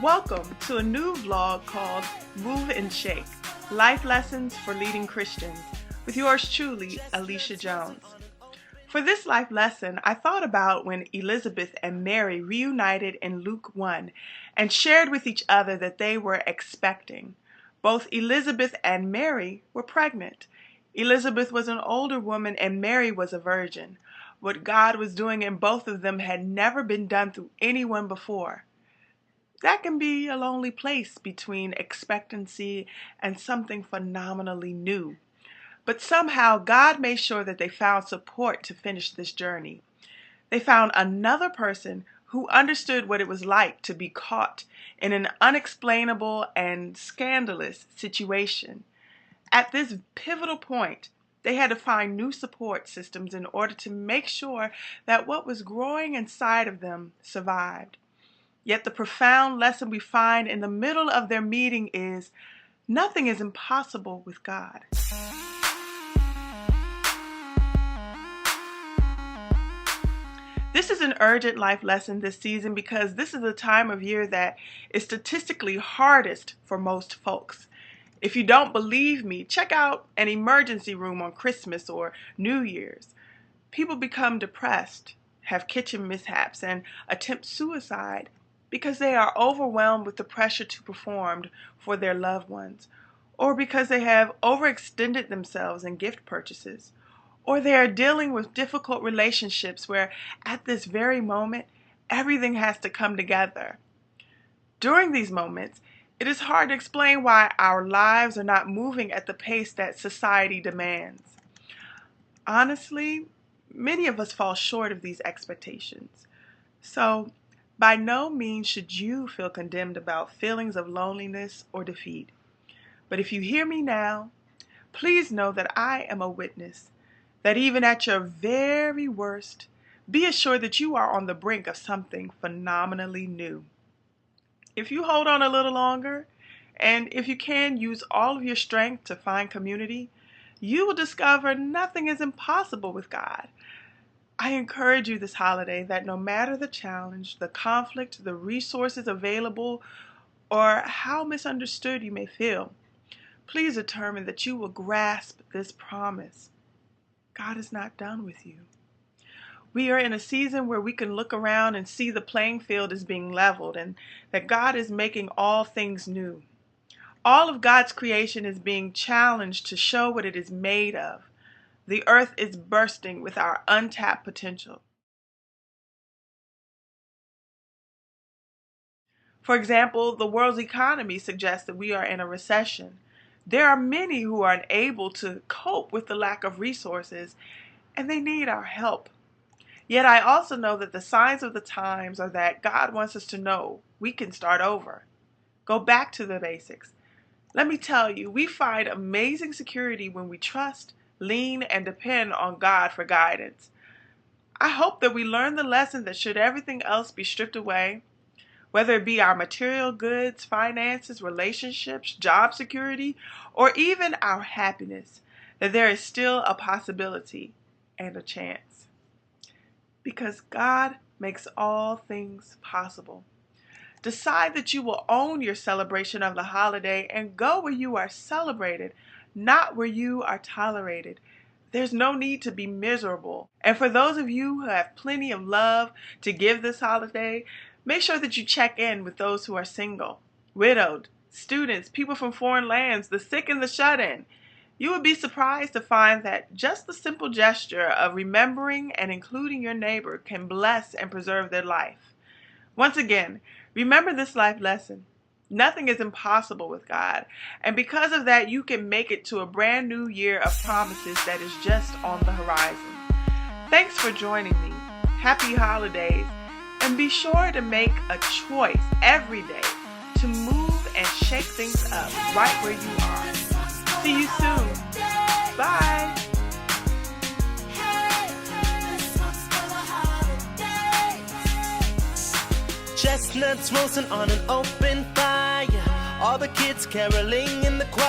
Welcome to a new vlog called Move and Shake, Life Lessons for Leading Christians, with yours truly, Alisha Jones. For this life lesson, I thought about when Elizabeth and Mary reunited in Luke 1 and shared with each other that they were expecting. Both Elizabeth and Mary were pregnant. Elizabeth was an older woman and Mary was a virgin. What God was doing in both of them had never been done through anyone before. That can be a lonely place between expectancy and something phenomenally new. But somehow God made sure that they found support to finish this journey. They found another person who understood what it was like to be caught in an unexplainable and scandalous situation. At this pivotal point, they had to find new support systems in order to make sure that what was growing inside of them survived. Yet the profound lesson we find in the middle of their meeting is nothing is impossible with God. This is an urgent life lesson this season because this is the time of year that is statistically hardest for most folks. If you don't believe me, check out an emergency room on Christmas or New Year's. People become depressed, have kitchen mishaps, and attempt suicide because they are overwhelmed with the pressure to perform for their loved ones, or because they have overextended themselves in gift purchases, or they are dealing with difficult relationships where at this very moment, everything has to come together. During these moments, it is hard to explain why our lives are not moving at the pace that society demands. Honestly, many of us fall short of these expectations. So, by no means should you feel condemned about feelings of loneliness or defeat. But if you hear me now, please know that I am a witness that even at your very worst, be assured that you are on the brink of something phenomenally new. If you hold on a little longer, and if you can use all of your strength to find community, you will discover nothing is impossible with God. I encourage you this holiday that no matter the challenge, the conflict, the resources available, or how misunderstood you may feel, please determine that you will grasp this promise. God is not done with you. We are in a season where we can look around and see the playing field is being leveled and that God is making all things new. All of God's creation is being challenged to show what it is made of. The earth is bursting with our untapped potential. For example, the world's economy suggests that we are in a recession. There are many who are unable to cope with the lack of resources, and they need our help. Yet I also know that the signs of the times are that God wants us to know we can start over. Go back to the basics. Let me tell you, we find amazing security when we trust, lean, and depend on God for guidance. I hope that we learn the lesson that should everything else be stripped away, whether it be our material goods, finances, relationships, job security, or even our happiness, that there is still a possibility and a chance. Because God makes all things possible. Decide that you will own your celebration of the holiday and go where you are celebrated, not where you are tolerated. There's no need to be miserable. And for those of you who have plenty of love to give this holiday, make sure that you check in with those who are single, widowed, students, people from foreign lands, the sick and the shut-in. You would be surprised to find that just the simple gesture of remembering and including your neighbor can bless and preserve their life. Once again, remember this life lesson. Nothing is impossible with God, and because of that, you can make it to a brand new year of promises that is just on the horizon. Thanks for joining me. Happy holidays, and be sure to make a choice every day to move and shake things up right where you are. See you soon. Bye. Chestnuts roasting on an open fire. All the kids caroling in the choir.